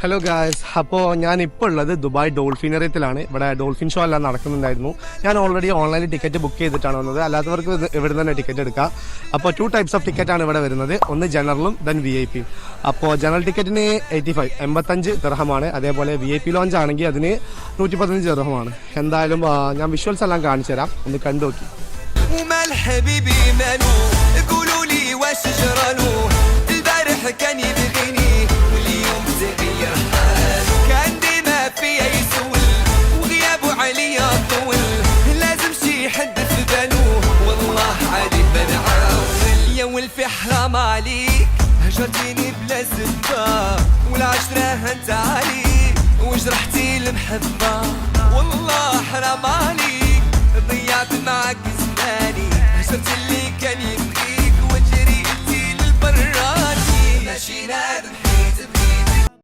Hello guys, അപ്പോൾ ഞാനിപ്പോൾ ഉള്ളത് ദുബായ് ഡോൾഫിനറിയത്തിലാണ്. ഇവിടെ ഡോൾഫിൻ ഷോ എല്ലാം നടക്കുന്നുണ്ടായിരുന്നു. ഞാൻ ഓൾറെഡി ഓൺലൈനിൽ ടിക്കറ്റ് ബുക്ക് ചെയ്തിട്ടാണ് വന്നത്. അല്ലാത്തവർക്ക് ഇവിടെ തന്നെ ടിക്കറ്റ് എടുക്കാം. അപ്പോൾ 2 ടൈപ്സ് ഓഫ് ടിക്കറ്റാണ് ഇവിടെ വരുന്നത്. ഒന്ന് ജനറലും ദെൻ VIP. അപ്പോൾ ജനറൽ ടിക്കറ്റിന് 85 ദിർഹമാണ്. അതേപോലെ VIP ലോഞ്ച് ആണെങ്കിൽ അതിന് 115 ദിർഹമാണ്. എന്തായാലും ഞാൻ വിഷ്വൽസ് എല്ലാം കാണിച്ചു തരാം, ഒന്ന് കണ്ടു നോക്കി. كان ديما فيا يسول وغيابه عليا طول لازم شي حد في باله والله عادي بنعاول يا ولفي حرام عليك هجرتيني بلا سبة والعشرة هنت عليك وجرحتي المحبة والله حرام عليك ضيعت معك زماني هجرت اللي كان